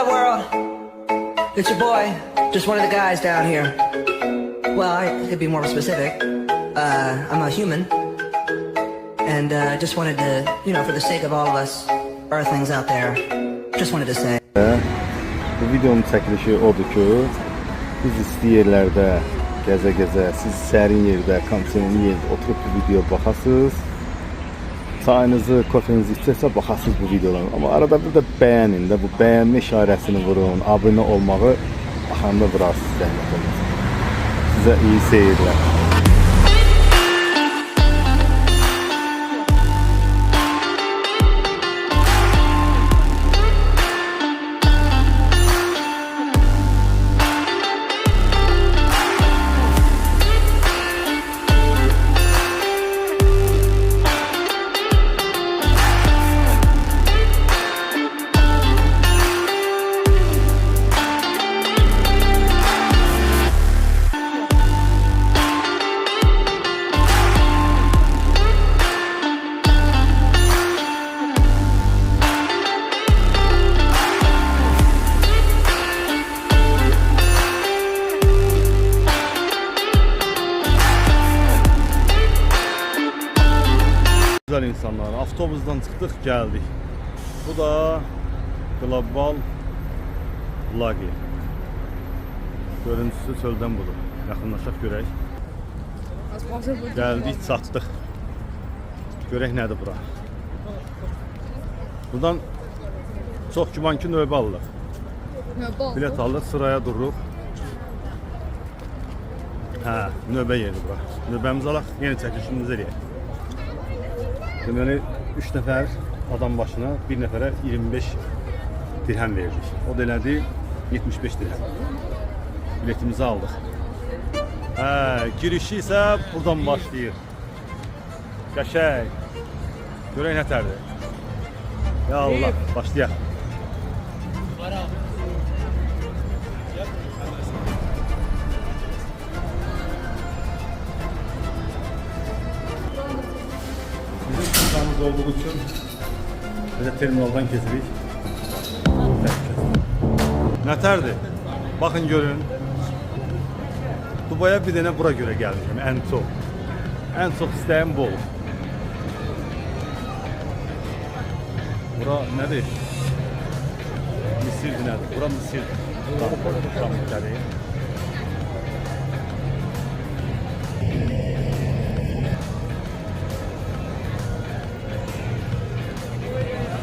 up, world? It's your boy, just one of the guys down here. Well, I could be more specific. I'm a human, and just wanted to, for the sake of all of us Earthlings out there, just wanted to say. Bu videonun çəkilişi odur ki, biz isti yerlərdə gəzə-gəzə, siz sərin yerdə, kondisionerli yerdə oturub bu videoya baxasınız. Çayınızı, kofenizi içəcəksə baxasınız bu videodan. Amma arada bir də bəyənin də, bu bəyənmə işarəsini vurun, abunə olmağı baxanda biraz zəhmət olmasın. Sizə iyi seyirlər. Güzel insanlar, avtobusdan çıxdıq, gəldik. Bu da Global Lager. Görüntüsü çöldən budur. Yaxınlaşaq görək. Gəldik, çatdıq. Görək nədir bura. Buradan çox güman ki növbə alırıq. Bilet alırıq, sıraya dururuq. Hə, növbə yeridir bura. Növbəmizi alaq, yeni çəkilişimizi eləyək. Deməli 3 nəfər adam başına bir nəfərə 25 dirhəm verdik. O da elədi 75 dirhəm. Biletimizi aldıq. Girişi isə buradan başlayır. Qəşəng. Görək nətərdir. Ya Allah, başlayaq. Olduğu için böyle terminaldan kesirik. Nətərdir? Bakın görün. Dubaya bir dənə bura görə gəlmişəm, ən çox. Ən çox istəyim bu. Bura nədir? Misirdir nədir? Bura Misirdir. Buradan gəlir.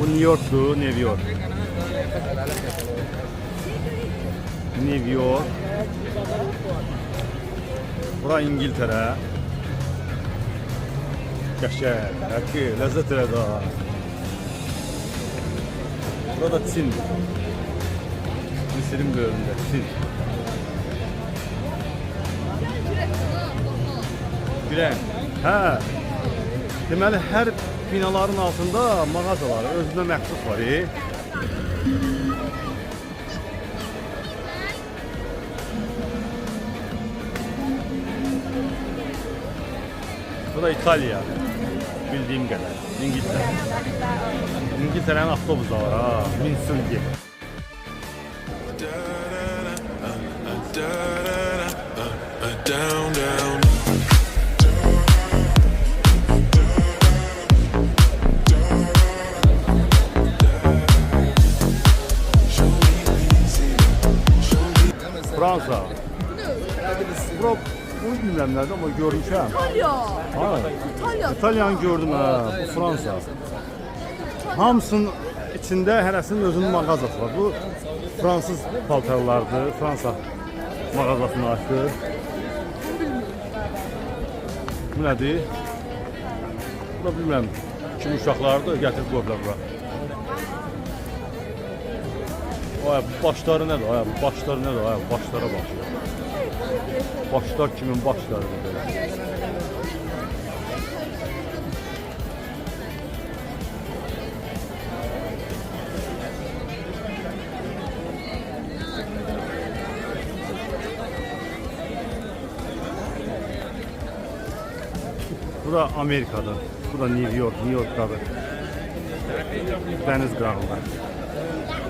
Bu New York'tu, New York. New York. Bura İngiltere. Qəşəng, həqqi, ləzzət elə da. Burada Çin. Misirin bölümündə Çin. Gülən. Hə. Deməli hər binaların altında mağazalar özünə məxsus var. Bu da İtalya. Bildiyim qədər. İngiltərə. İngiltərənin avtobusu da var ha. Minsilgi. Down, down. Fransa. Bura bu bilmem nerede ama görmüşəm. İtalya. Ha. İtalya. İtalyanı gördüm ha. Bu Fransa. Hamısının içində hərəsinin özünün mağazası var. Bu Fransız paltarlardır. Fransa mağazasını açdı. Bu nədir? Bu da bilmem kim uşaqlardır, gətirib qoyublar bura. Ay, başları nədir? Ay, başları nədir? Ay, başlara bax. Başlar kimin başlarıdır belə. Bu da Amerika'da. Bu da New York, New York'tadır. Deniz qırağında.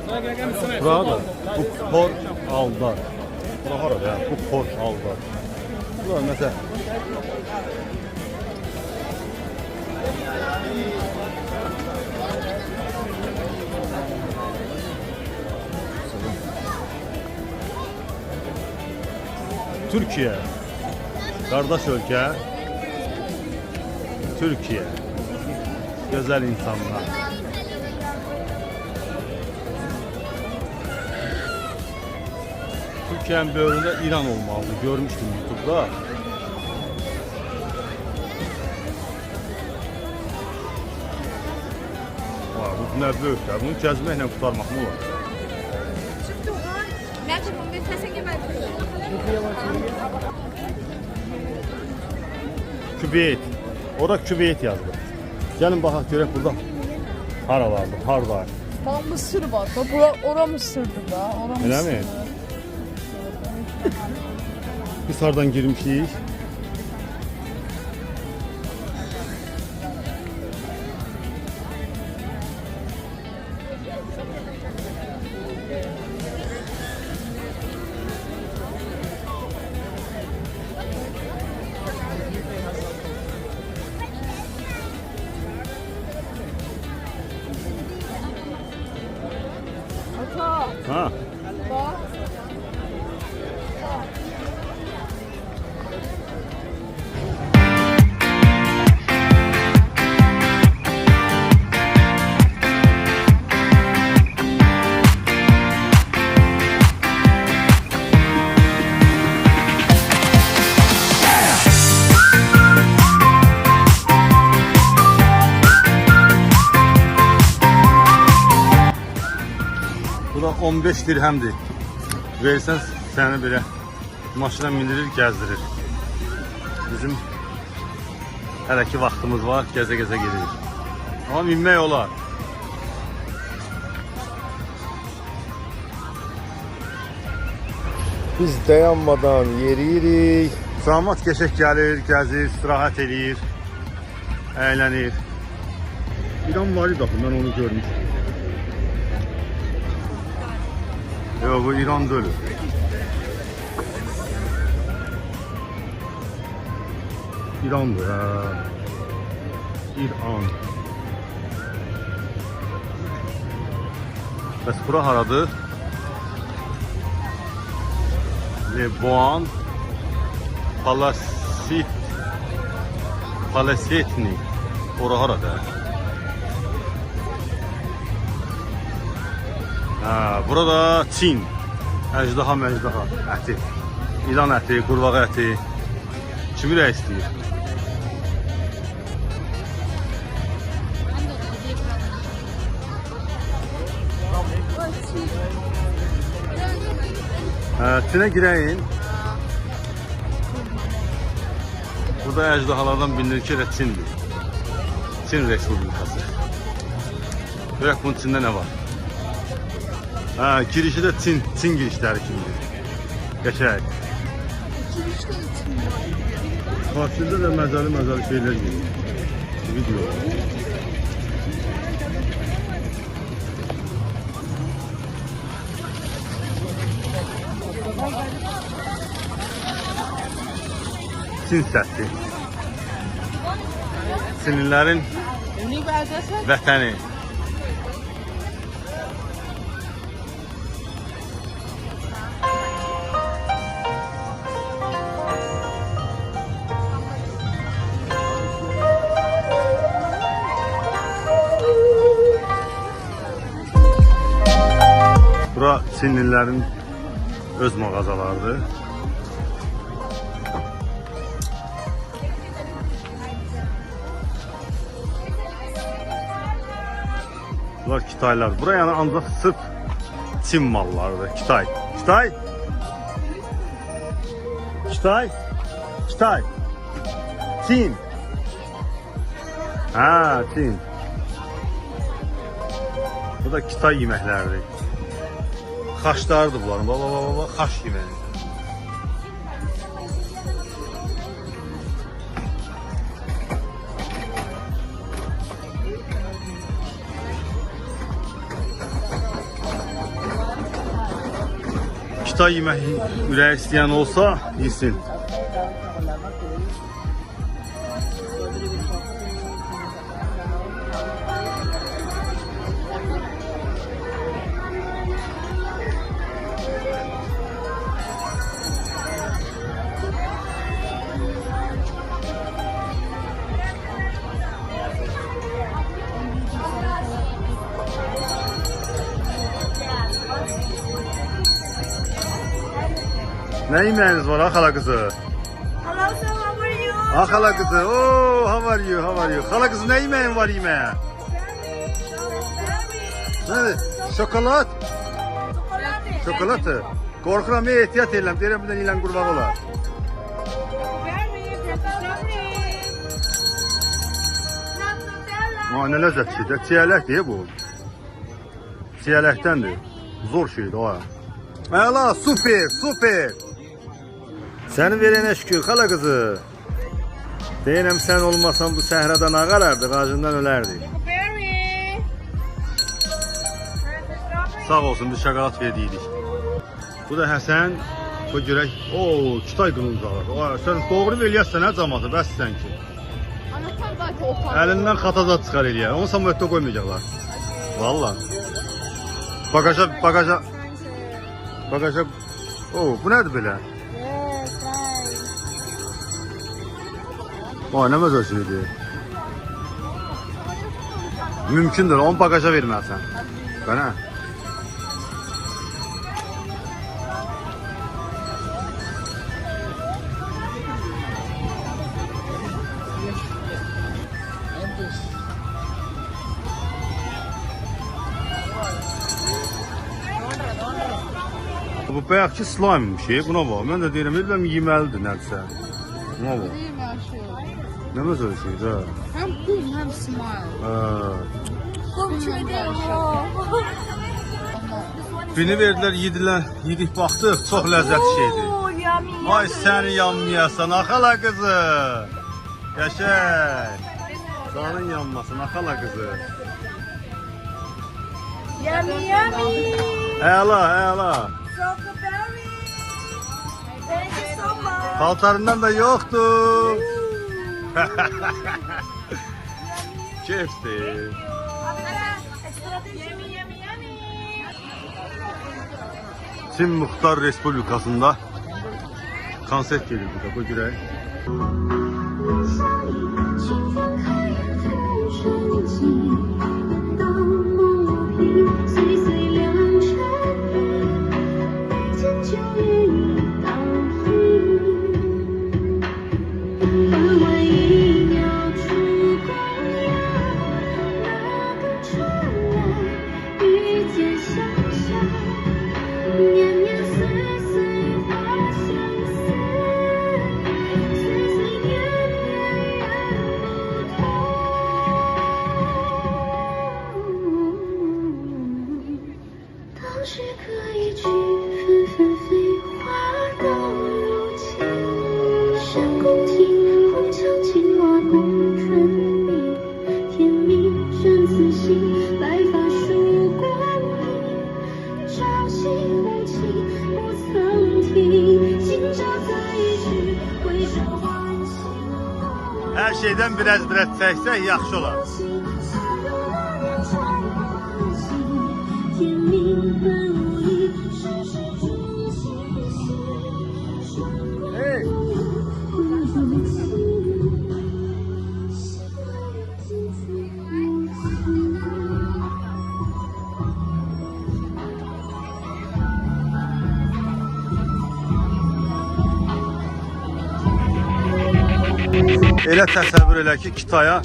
Bura da bu Port Aldar. Bura harada ya? Bu Port Aldar. Bura mesela Türkiye. Kardeş ülke. Türkiye. Güzel insanlar. Türkiye'nin bölümünde İran olmalı. Görmüştüm YouTube'da. Bu ne büyük ya. Bunu gezmekle kurtarmak mı olur? Kübeyt. Orada Kübeyt yazdı. Gelin bakak görək burada. Haralardı, harda. Bak Mısır var da, bura ora Mısır'dır da, ora Mısır. Öyle mi? Biz hardan girmişik. Ha. Bak. Bu da 15 dirhemdir. Versən səni belə maşına mindirir, gəzdirir. Bizim hələ ki vaxtımız var, gəzə-gəzə gedirik. Amma minmək olar. Biz dayanmadan yeriyirik. Cəmaət keçək gəlir, gəzir, istirahət edir, əylənir. İran var idi, mən onu görmüşdüm. Yok, bu İran dölü. İran'dır ha. İran. Bəs bura haradır? Leboğan Palasetni. Ora harada? Ha, burada Çin. Əjdaha məcdaha əti. İlan əti, qurbağa əti. Kimi də istəyir? Çinə girəyin. Burada əjdahalardan bilinir ki, Çindir. Çin Respublikası. Görək bunun içində nə var? Ha, girişi de Çin girişleri kimdir? Geçək. Karşıda da məzəli şeyler geliyor. Video. Çin səthi. Çinlilərin vətəni. Bura Çinlilərin öz mağazalarıdır. Bunlar Kitaylar. Bura yani ancaq sırf Çin mallarıdır. Kitay. Kitay. Kitay. Kitay. Çin. Ha, Çin. Bu da Kitay yeməkləridir. Xaşlardır bunların. Baba, xaş yeməyi. Kitay yemək ürək istəyən olsa, yesin. Ne yemeğiniz var hala kızı? Hello, sir. How are you? Hala kızı. Oh, how are you? How are you? Hala kızı ne yemeğin var yemeğe? Ne? Şokolat? Şokolatı. Korkuram ehtiyat eylem. Deyirəm bir de ilan kurban olar. Ne lezzet şeydir. Çiyələk diye bu. Çiyələkdəndir. Zor şeydir o. Hala süper süper. Seni verene şükür hala kızı. Deyirəm sen olmasan bu səhradan ağarardı, ağacından ölərdi. Sağ olsun biz şokolat verdiydik. Bu da Həsən, bu görək. Oo, Kitay qılıncağı. Sen doğru eləyəsən hə cəmaatı, bəssən ki. Anahtar belki o kadar. Əlindən xatazat çıxar eləyər. Onu samolyotda qoymayacaqlar. Valla. Bagaja. Oo, bu nədir belə? Vay, nə məzəsidir? Mümkündür, onu bagaja verməlisən. Bana. Bu bayaqki slime şey, buna bax. Mən də deyirəm, elbəm yeməlidir nədirsə. Buna bax. Değil mi her şey? Nə məzəli şeydir ha? Hem cool hem smile. Birini verdilər, yedik baxdıq, çox ləzzətli şeydir. Oh, yummy. Ay səni yanmayasan, axala qızı. Qəşəng. Canın yanmasın, axala qızı. Yummy, yummy. Əla, əla. Chocoberry. Thank you so much. Paltarından da yoxdur. Keyfdir. Yummy, yummy, yummy. Çin Muxtar Respublikasında konsert gelir burada, bu görək. Her şeyden biraz çeksək yaxşı olar. Hey. Elə təsəvvür elə ki, Kitaya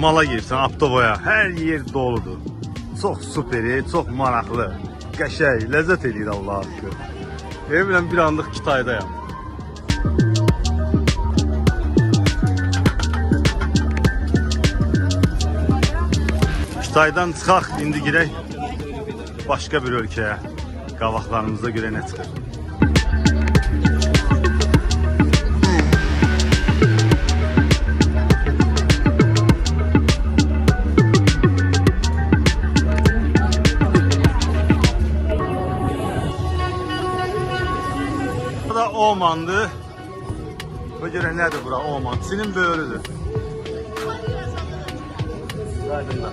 mala girsən, Aptovaya. Hər yer doludur. Çox superi, çox maraqlı, qəşəng, ləzzət eləyir Allah'a şükür. Emirəm bir anlıq Kitaydayam. Kitaydan çıxaq, indi girək başqa bir ölkəyə. Qabaqlarımızda görə nə çıxır. Oman'dı. Bu göre nedir bura? Oman. Çin'in böyrüdür. Aydınlar.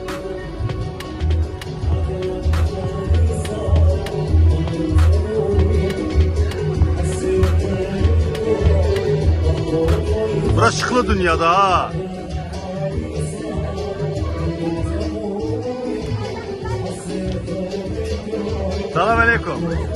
Bura şıklı dünyada ha. Selam aleyküm.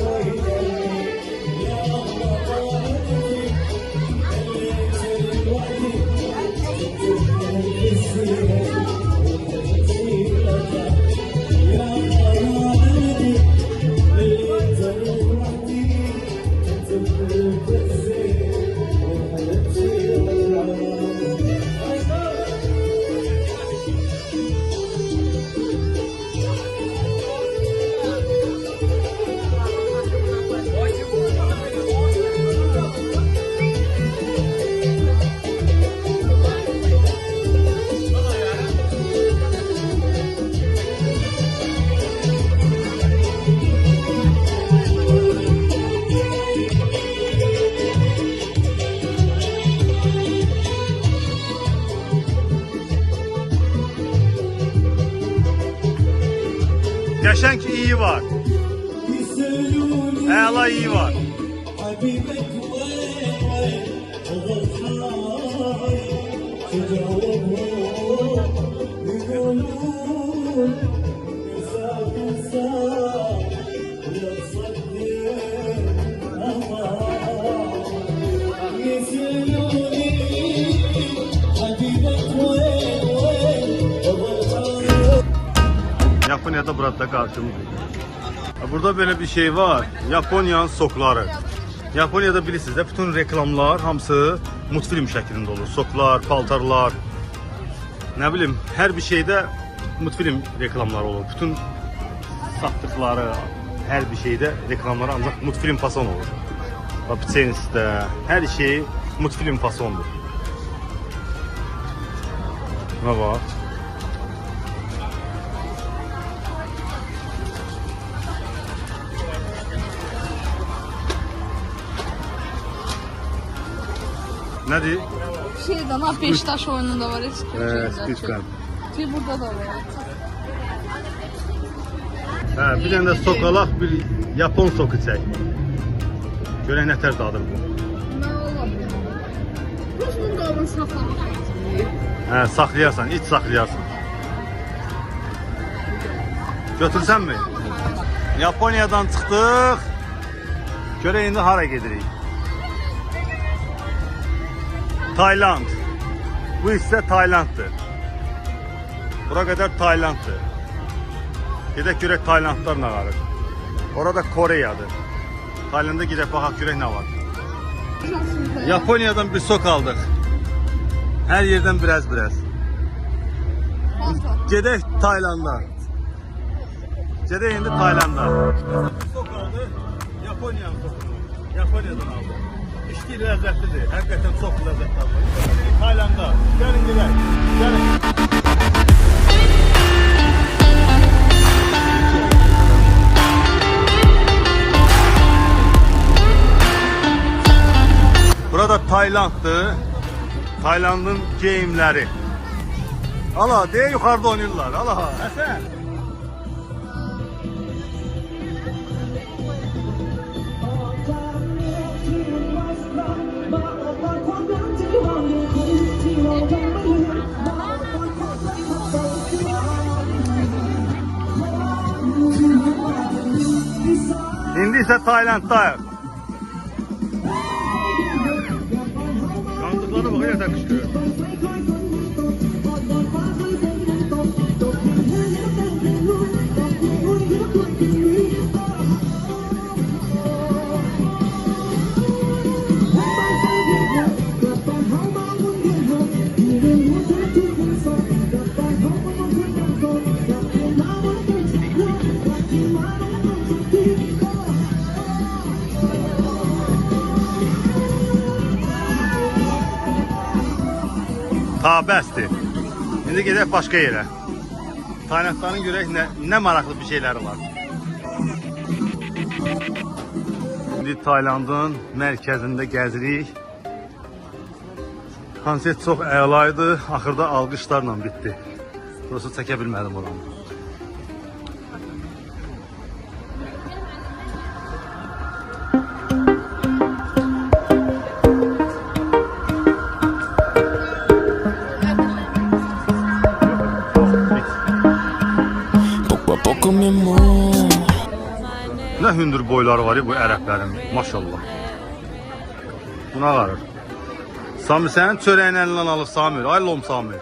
Yaşan ki iyi var. Ela iyi var. Japonya'da burada karşımızda. Burada böyle bir şey var. Japonya'nın sokları. Japonya'da bilirsiniz de bütün reklamlar hamısı multfilm şeklinde olur. Soklar, paltarlar. Ne bileyim her bir şeyde multfilm reklamları olur. Bütün sattıkları her bir şeyde reklamları ancak multfilm fason olur. Papiçeniste her şey multfilm fasondur. Ne var? Nedir? Şeyden ha Beşiktaş oyununda var eski. Lütfen. Burada da var. Ha, bir tane de sokalak bir Japon soku çək. Görək nətər dadır bu. Ne olabilir? Rus'un qalın saxlamaq. Hə, saxlayarsan, iç saxlayarsan. Götürsən mi? Yaponiyadan çıxdıq. Görək indi hara gedirik. Tayland. Bu isə Taylanddır. Bura qədər Taylanddır. Gedək görək Taylandlar nə var. Orada Koreyadır. Taylanda gedək baxaq görək nə var. Yaponiyadan bir sok aldıq. Hər yerdən biraz. Gedək Taylanda. Gedək indi Taylanda. Bir sok aldıq. Yaponiyanın sokunu. Yaponiyadan aldıq. İşte lezzetlidir. Hakikaten çok lezzetli. Taylanda. Gelin gidelim. Gelin. Burada Tayland'dır. Tayland'ın geyimləri. Allah deyə yuxarıda oynayırlar. Allah Həsən. İndi isə Taylanddayıq. Yandıqları bax, elə təqişdir. Ta bəsdir. İndi gedək başqa yerə. Taylandların görək nə maraqlı bir şeyləri var. İndi Taylandın mərkəzində gəzirik. Konsert çox əla idi. Axırda alqışlarla bitdi. Burası çəkə bilmədim oranı. Poco a poco mi amor. Nə hündür boyları var ya bu ərəblərin, maşallah. Buna qarır. Samir, sənin çörəyin əlindən alıb Samir. Ay lom Samir.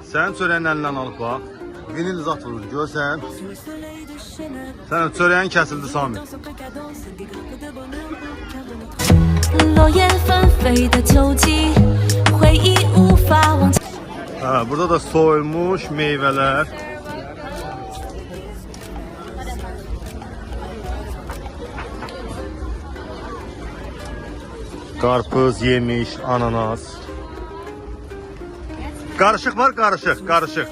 Sənin çörəyin əlindən alıb bax. Vinil zat vurur, görsən. Sənin çörəyin kəsildi Samir. 落叶纷飞的秋季，回忆无法忘记。 Burada da soyulmuş meyvələr. Qarpız, yemiş, ananas. Qarışıq var, qarışıq. Qarışıq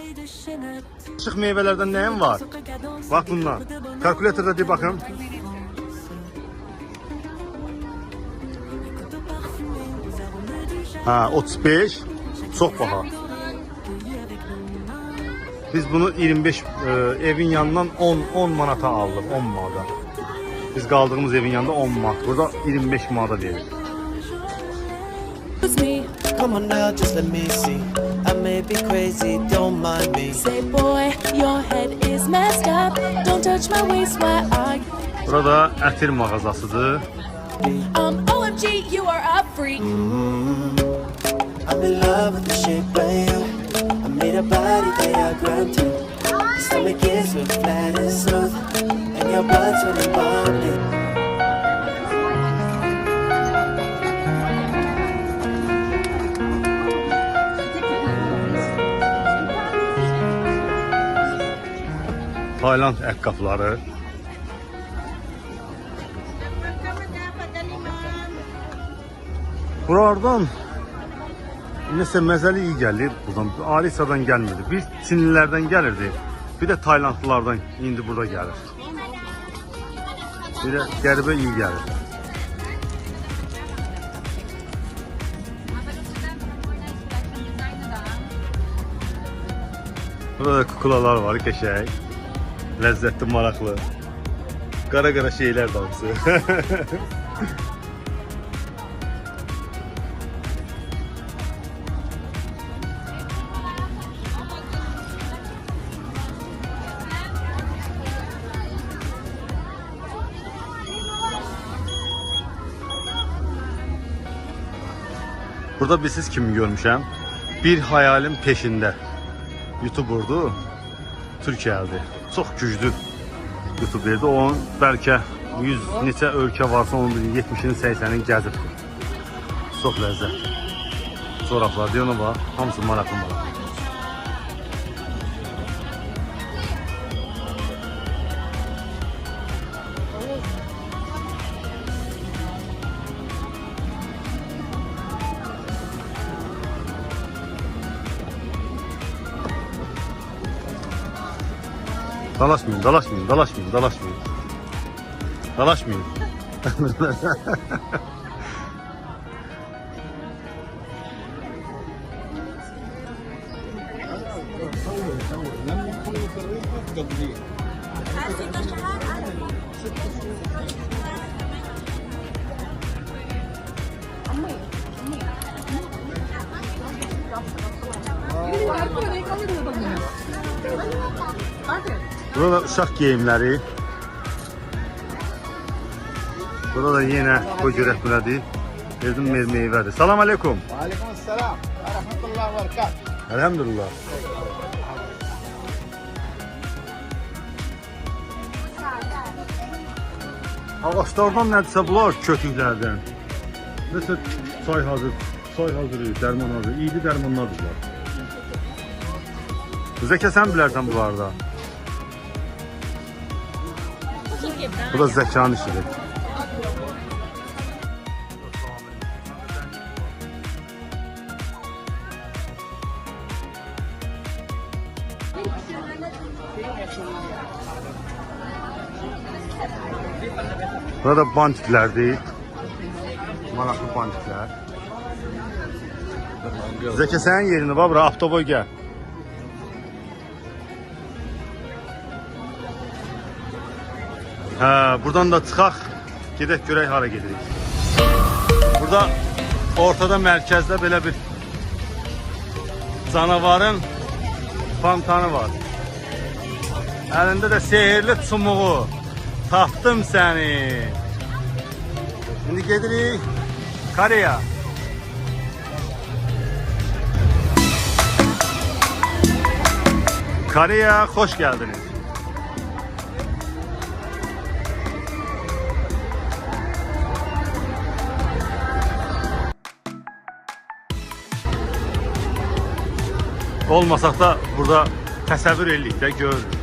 meyvələrdən nəyim var? Bax bundan. Kalkulatorda de baxım. Ha, 35. Çox baha. Biz bunu 25 evin yanından 10 manata aldıq, 10 manata. Biz qaldığımız evin yanında 10 manat. Burada 25 manata verir. Come on now, just let me see. I may be crazy, don't mind me. Say boy, your head is messed up. Don't touch my waist while I. Burada ətir mağazasıdır. OMG, you are a freak. I'm in love with the shape of you. I made a body that I granted. Your stomach is real flat and smooth, and your butt's really bumpy. Tayland əqqafları. Buradan nəsə məzəli iyi gəlir buradan. Alisadan gəlmirdi. Bir Çinlilərdən gəlirdi. Bir də Taylandlılardan indi burada gəlir. Bir də qəribə iyi gəlir. Burada kuklalar var, qəşəng. Ləzzətli, maraqlı. Qara şeylər dansı. Burada siz kimi görmüşəm? Bir hayalin peşində. YouTuber'du. Türkiyəlidir. Çox güclü YouTuber'di. Onun bəlkə 100 neçə ölkə varsa onun 70-ini 80-ini gəzib. Çox ləzzətli. Soraqlar deyir ona bax. Hamısı maraqlı. Dalaşmayın. Burada uşaq geyimləri. Burada da yenə bu görək belədir. Verdim meyvədir. Salam aleykum. Aleykümselam. Rahmetullah ve berekat. Elhamdülillah. Ağaçlardan nədirsə bunlar kötüklərdən. Mesela çay hazırı, dərman hazırı, iyili dərmanlardır bunlar. Zəkə sən bilərsən bunlarda. Bu da Zəkanın işidir. Burada bantiklərdir. Maraqlı bantiklər. Zəkə sənin yerini var, bura avtoboy gəl. Hə, buradan da çıxaq, gedək görək hara gedirik. Burada ortada mərkəzdə belə bir canavarın fontanı var. Əlində də sehirli çumuğu. Tapdım səni. Şimdi gedirik Koreya. Koreya, hoş geldiniz. Olmasak da burada təsəvvür edirik də görürük.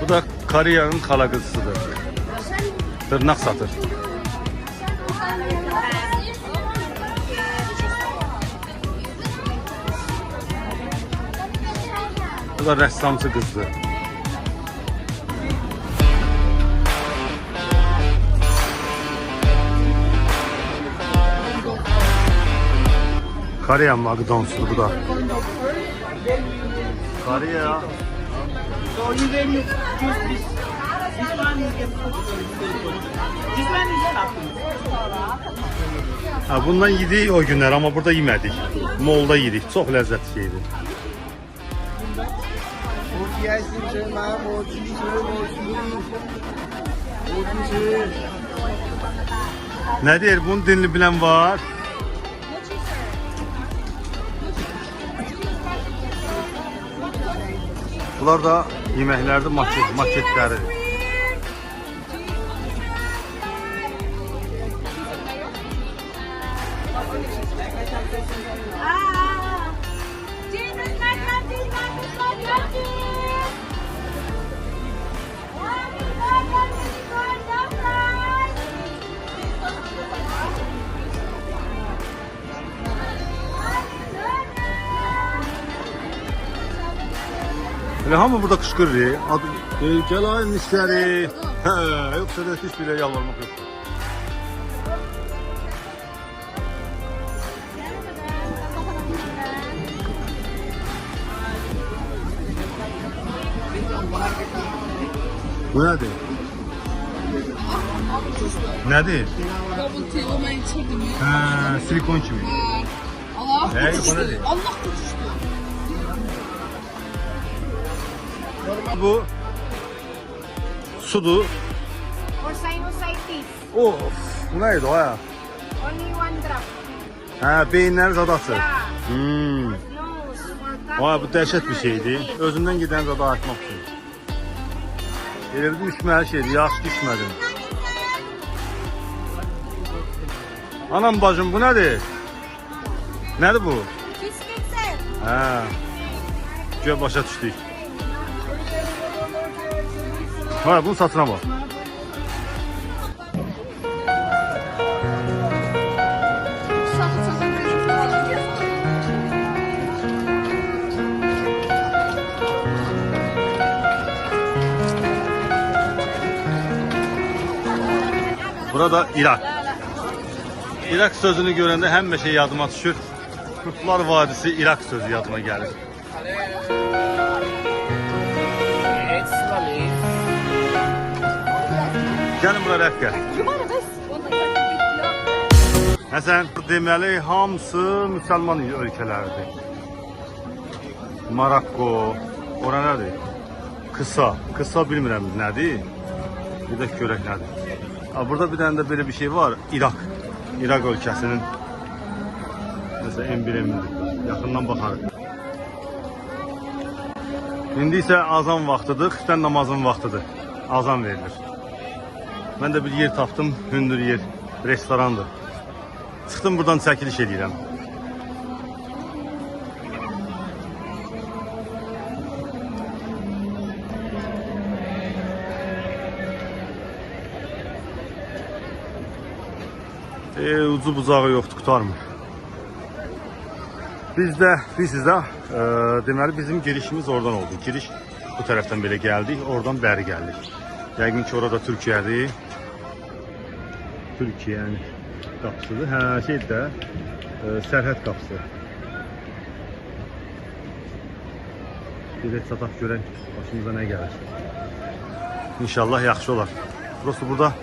Bu da Koreya'nın kala kızısıdır. Tırnak satır. Bu da ressamcı kızdır. Koreya McDonald's'u bu da. Koreya. So you can choose this. This one you can put. This one is tough. Ha, bundan yedik o günler ama burada yemedik. Molda yedik. Çok lezzetli şeydi. Ne der? Bunun dilini bilen var. Bunlar da yemeklerde maketleri. Elə hamı burada qışqırır. Gel ay müşteri. Hə, yoxsa da heç bir yalvarmaq yoxdur. Bu nədir? Nədir? Hə, silikon kimi. Allah bu nədir? Allah tutuştu. Bu sudur. For sinusitis, Of, bu neydi o ya? only one drop. Hə, beyinlər zad açır. Yeah. Hmm. Nose, Vay, bu dəhşət bir şeydi. Özündən gedən zada açmaq üçün. Elə bir düşməli şeydi, yaxşı düşmədim. Anam bacım, bu nədir? Nədir bu? Biscuit. Hə. Göyə başa düşdük. Vay, bunun satına bak. Burada Irak. Irak sözünü görəndə həmişə yadıma düşür. Kurtlar Vadisi Irak sözü yadıma gəlir. Gəlin bura rəfqə. Həsən, deməli hamısı müsəlman ölkələridir. Marokko, ora nədir? Kısa bilmirəm nədir. Bir də görək nədir. Burada bir dənə də belə bir şey var. İraq ölkəsinin mesela emblemidir. Yaxından baxarıq. İndi isə azan vaxtıdır, xiftən namazın vaxtıdır. Azan verilir. Mən də bir yer tapdım, hündür yer, restorandır. Çıxdım buradan çəkiliş edirəm. Ucu bucağı yoxdur, qutarmır. Biz deməli bizim girişimiz oradan oldu. Giriş bu tərəfdən belə gəldik, oradan bəri gəldik. Yəqin ki orada Türkiyədir. Türkiyənin qapısıdır. Hə, şeydir də, sərhəd qapısı. Gedək çataq görək başımıza nə gəlir. İnşallah yaxşı olar. Burası burada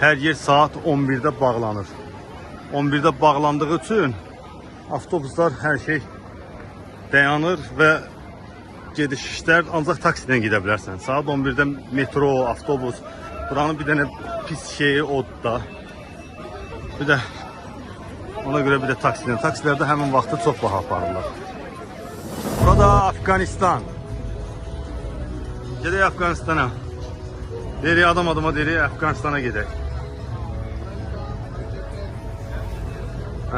hər yer saat 11-də bağlanır. 11-də bağlandığı üçün avtobuslar hər şey dayanır və gedişlər ancaq taksidən gedə bilərsən. Saat 11-də metro, avtobus, buranın bir dənə pis şeyi odda. Bir də ona görə bir də taksidən. Taksilərdə həmin vaxtı çox baha aparırlar. Burada Afganistan. Gedək Afganistana. Deyirik adam deyirik Afganistana gedək.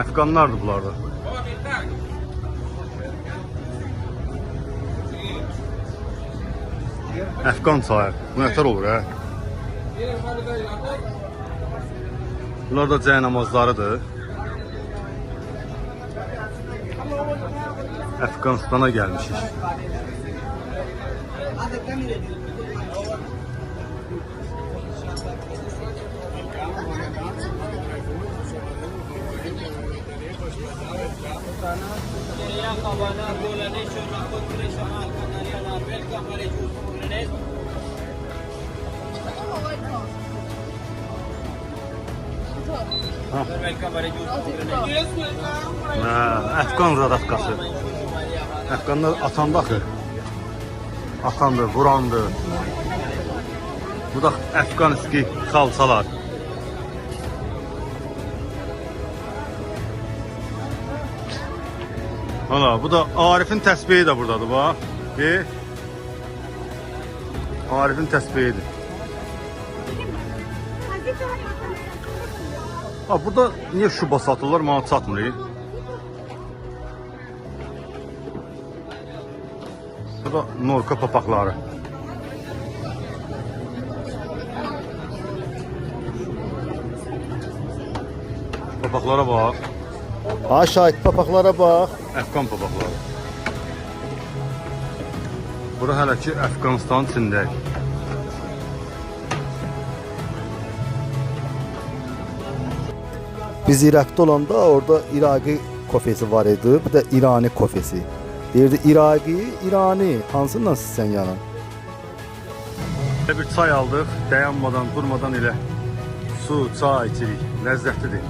Afganlardır bunlar da. Afgan çayı. Bu nətər olur, hə? Bunlar da cəynamazlarıdır. Afganistana gəlmişik. Afgan zadafkası. Afganlar atanda axı. Atandır, vurandır. Bu da Afganiski xalçalar. Hala, bu da Arif'in təsbihi də buradadır, bax. Arif'in təsbihidir. Ha, burada niye şuba satırlar, mənə çatmır? Bu da Norka papaqları. Papaqlara bax. Ha, şahit papaqlara bax. Afgan papaqları. Bura hələ ki Afganistanın içindəyik. Biz Irak'ta olanda orada İraqi kofesi var idi, bir de İrani kofesi. Deyirdi İraqi, İrani, hansından sizsən yana? Bir çay aldıq, dayanmadan, durmadan elə su, çay içirik. Ləzzətlidir.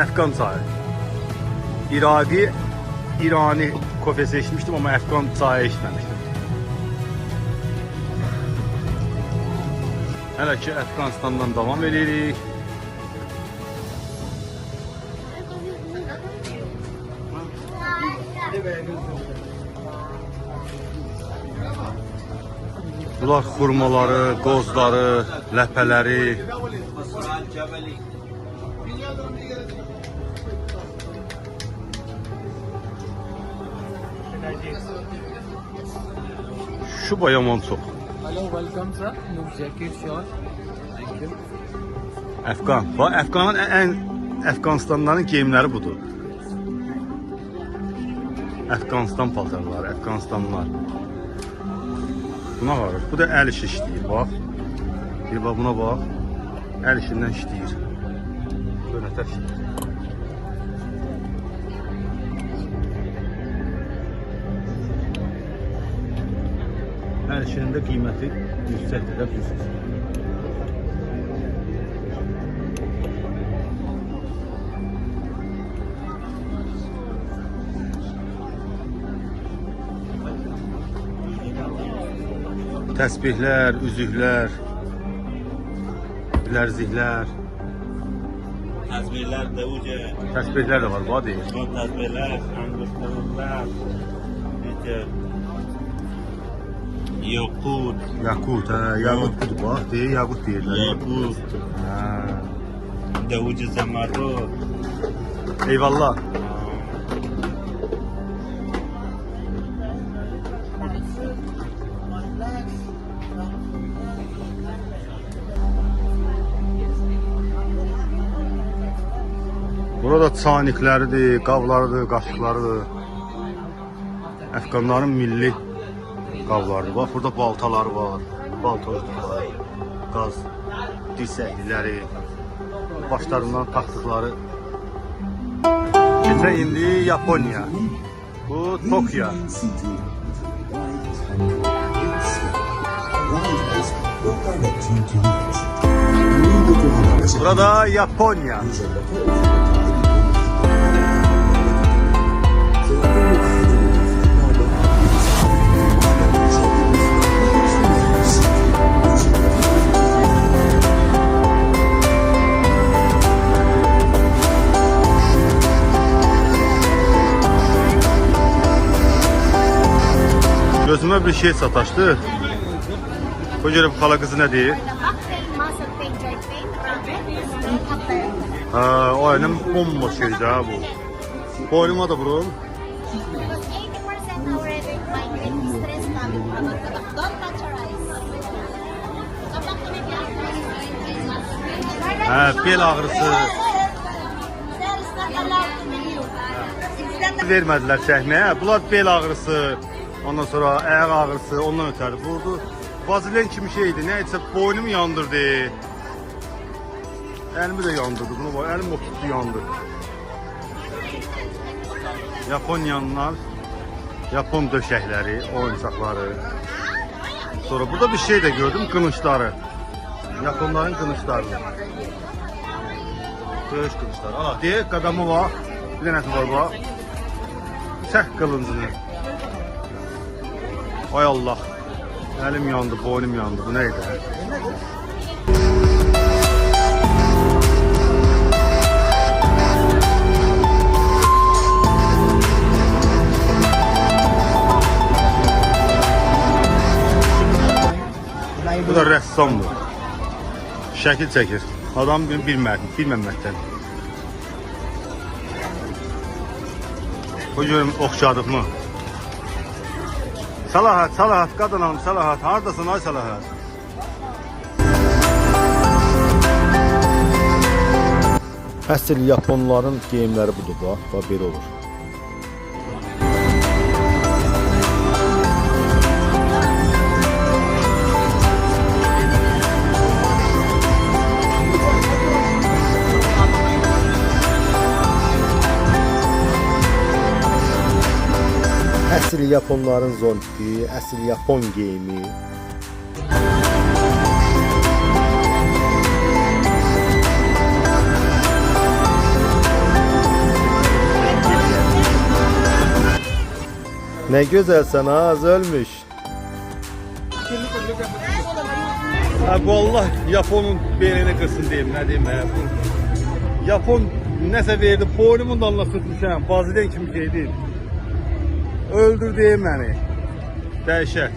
Afgan çayı. İraqi, İrani kofesi içmişdim ama Afgan çayı içməmişdim. Hələ ki Afganistandan davam edirik. Bunlar xurmaları, qozları, ləpələri. Şu yaman çox. Hello, welcome sir. No jacket, sure. Thank you. Afgan. Bax, Afganın ən Afganistanların geyimləri budur. Afganistan paltarları, Afganistanlılar. Buna var. Bu da əl işi işləyir, bax. Bir bax buna bax. Əl işindən işləyir. Görünətər işləyir. Əl işinin də qiyməti yüksəkdir də bilirsiniz. Təsbihlər, üzüklər, bilərziklər. Təsbihlər də uca. Təsbihlər də var, bax deyir. O təsbihlər, anquşlarlar. Necə? Yakut. Yakut, hə, yaqut budur, bax, deyir, yaqut deyirlər. Yakut. Hə. Da uca zamarrot. Eyvallah. Burada çaynikləridir, qablarıdır, qaşıqlarıdır. Əfqanların milli qablarıdır. Bax, burada baltaları var, baltozları, qaz dirsəkliləri, başlarından taxtıqları. Keçək indi Yaponiya. Bu Tokyo. Burada Yaponiya. Gözüme bir şey sataştı. Bu göre bu xala qızı ne deyir? Ha, o elim bomboş şeydi ha bu. Boynuma da vurun. Ha, bel ağrısı. Vermediler çəkməyə. Bunlar bel ağrısı, ondan sonra ayak ağrısı, ondan ötəri vurdu. Vazilen kimi şeydi, neyse boynumu yandırdı. Elimi de yandırdı, bunu var, elim oturttu yandı. Yaponyanlar, Yapon döşəkləri, oyuncaqları. Sonra burada bir şey de gördüm, kılıçları. Yaponların kılıçları. Dövüş kılıçları. Allah diye qadamı var, bir dənəsi var bak. Çək qılıncını. Ay Allah. Elim yandı, boynum yandı. Bu neydi? Bu da ressamdır. Şəkil çəkir. Adam bilməməkdən. Bu görüm oxşadıq mı? Salahat, Salahat, qadınam, Salahat. Haradasın ay Salahat? Əsl Yaponların geyimləri budur, bax, belə olur. Əsl Yaponların zonti, əsl Yapon geyimi. Ne güzelsen az ölmüş. Ha bu Allah Yaponun belini kırsın diyeyim, ne diyeyim ya. Yapon nəsə verdi, boynumun dalına sıxmışam, Vazilen kimi şey değil. Öldür deyim beni. Dəhşət.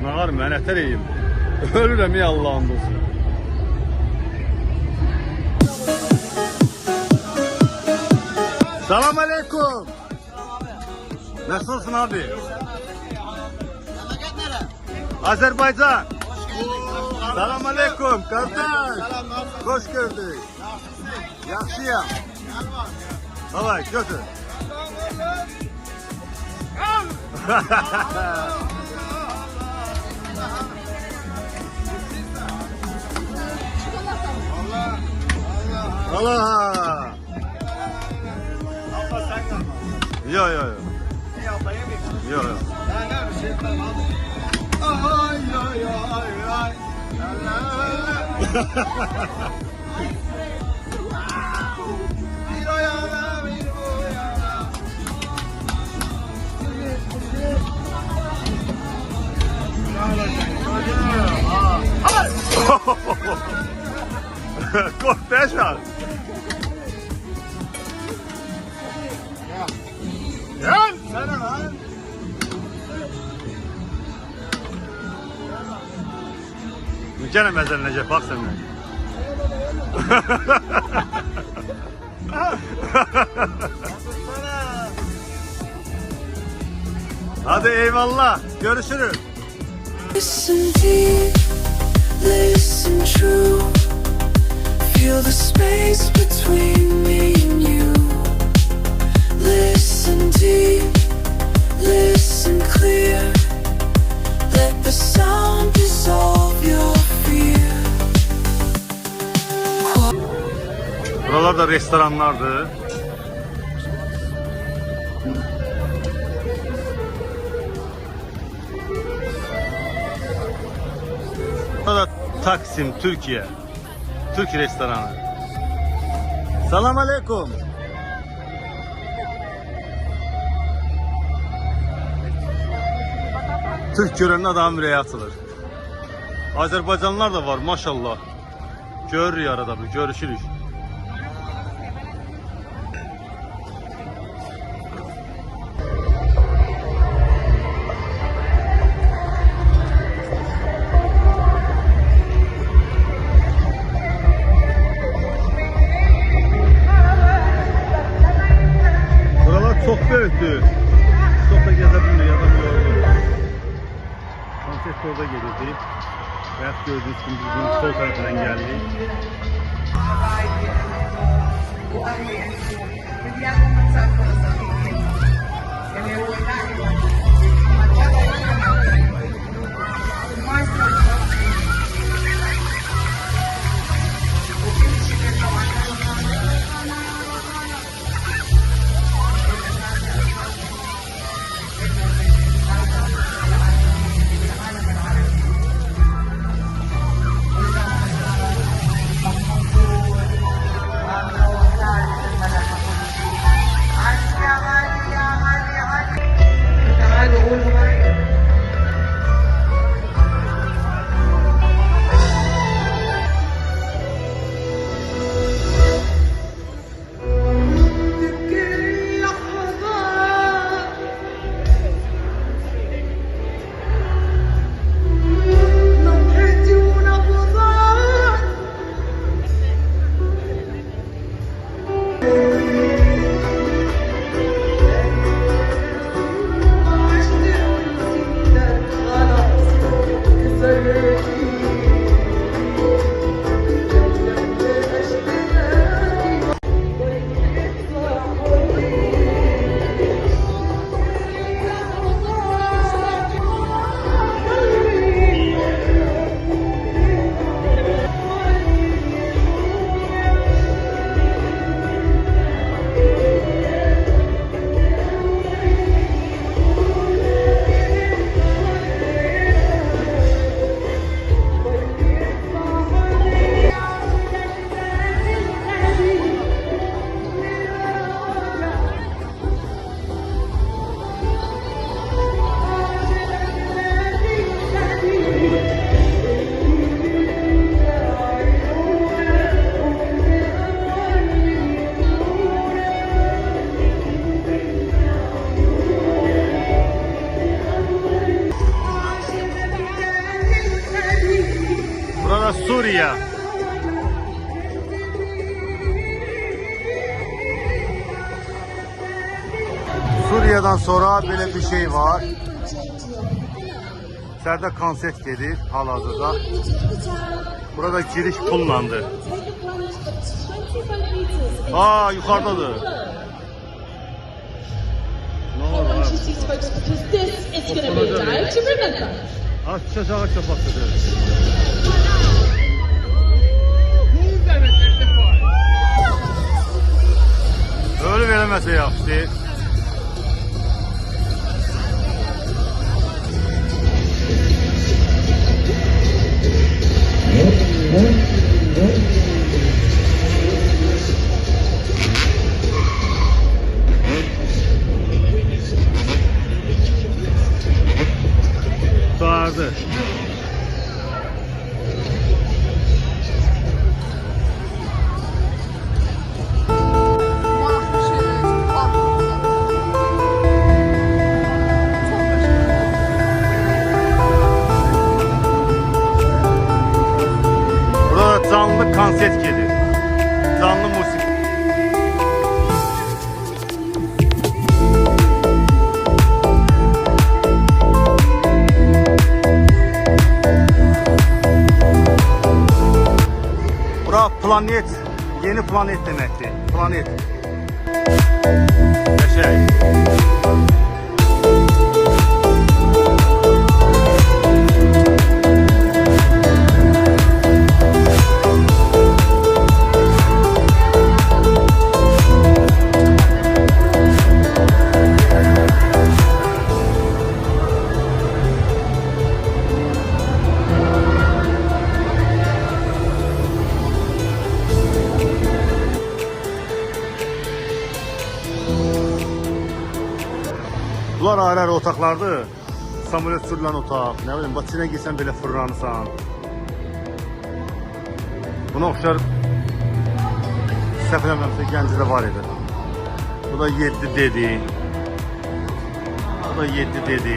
Nağar mən ətərəyim. Ölürəm ya Allah'ın olsun. Salam aleyküm. Nasılsın abi? Azerbaycan. Salam aleyküm kardeş. Hoş gördük. Yaxşıyam. Davay götür. Allah. Yo yo yo. Yo yo. Ay ay ay ay. aşağı. Gel sen lan. Gene mezelenecek bak sen. Hadi eyvallah. Görüşürüz. Listen deep, listen true. Feel the space between me and you. Listen deep, listen clear. Let the sound dissolve your fear. Buralar da restoranlardı. Burada Taksim, Türkiye. Türk restoranı. Selam aleyküm. Türk görenin adam yüreği atılır. Azerbaycanlılar da var maşallah. Görürük arada bir, görüşürük. Buralar çok büyüktü. Çok da gezebilmiyor ya da yordu. Konsept orada gelirdi. Hayat gördüğünüz gibi bizim sol tarafından geldi. Burada Suriye. Suriye'den sonra böyle bir şey var. İçeride konsert gelir hal-hazırda. Burada giriş pullandı. Aa yukarıdadır. Ne oldu abi? Aç çocuğa çapaklıdır. Öyle veremezse yaptı. Sardı. planet, yeni planet deməkdir. Planet. Qəşəng. Bunlar ayrı-ayrı otaqlardır. Samolyot sürülən otaq, nə bilim, bax içinə girsən belə fırlanırsan. Buna oxşar səhv eləmirəmsə Gəncədə var idi. Bu da 7 dedi. Bu da 7 dedi.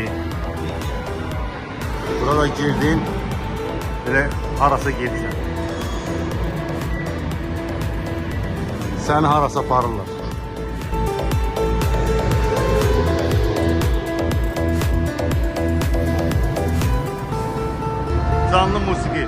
Burada girdin, belə harasa gedirsən. Səni harasa aparırlar. Canlı musiki.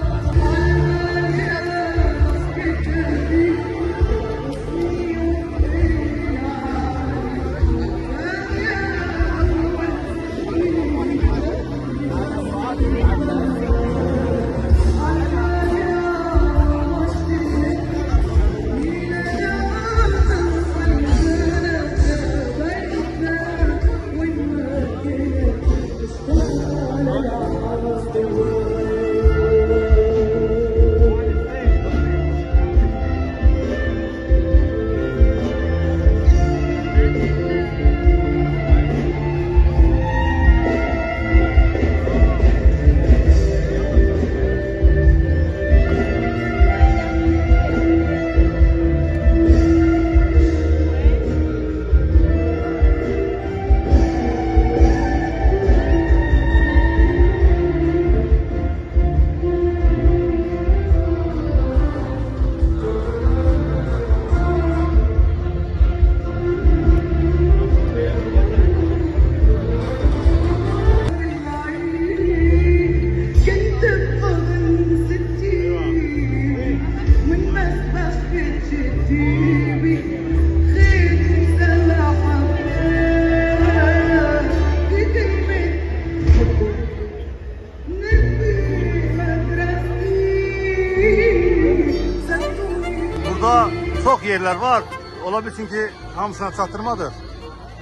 Burada çok yerler var. Ola bilsin ki hamısına çatdırmadır.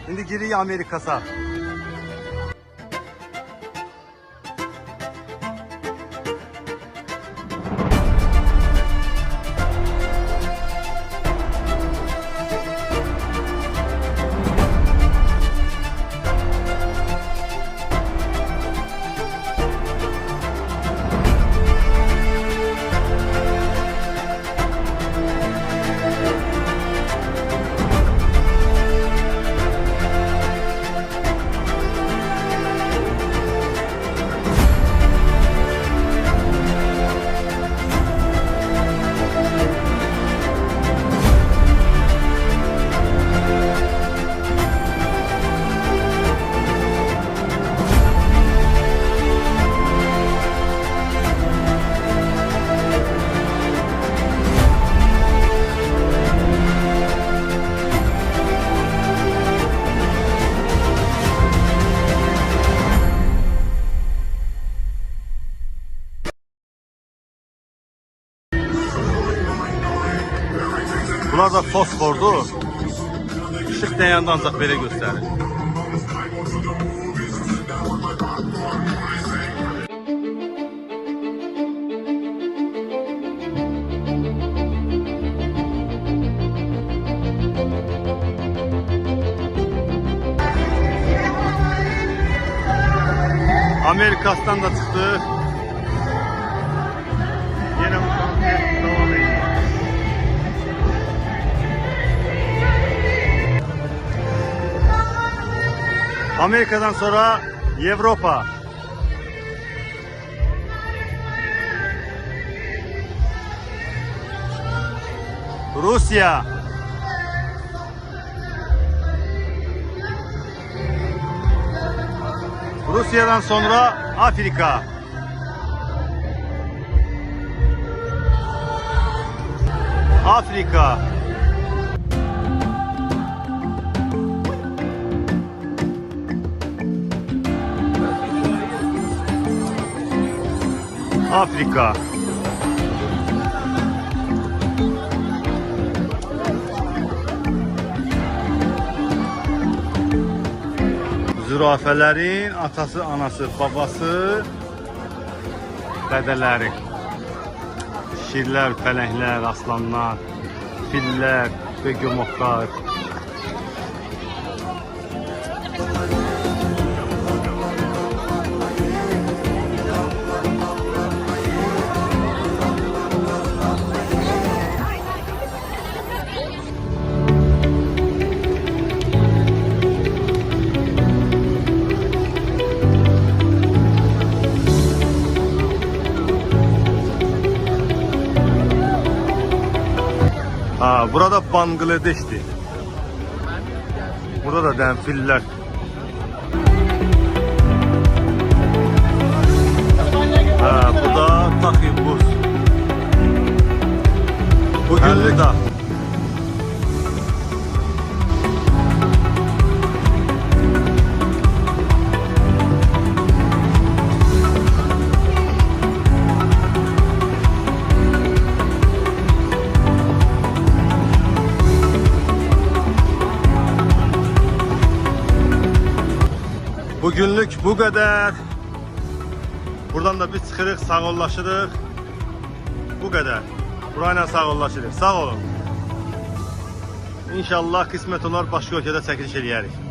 İndi giririk Amerikasa. Bunlar da fosfordur. Işıq dəyəndə ancaq belə göstərir. Amerikas'tan da çıktı. Yine bu konser devam ediyor. Amerika'dan sonra Avrupa. Rusya. Rusya'dan sonra Afrika. Afrika. Afrika. Zürafələrin atası, anası, babası, dədələri. Şirlər, pələnglər, aslanlar, fillər, begemotlar. Ha, burada Bangladeş'ti. Burada da denfiller. Ha, bu da Takibus. Bugünlük da. Bugünlük bu kadar. Buradan da biz çıxırıq, sağollaşırıq. Bu kadar. Burayla sağollaşırıq. Sağ olun. İnşallah qismət olar başqa ölkədə çəkiliş eləyərik.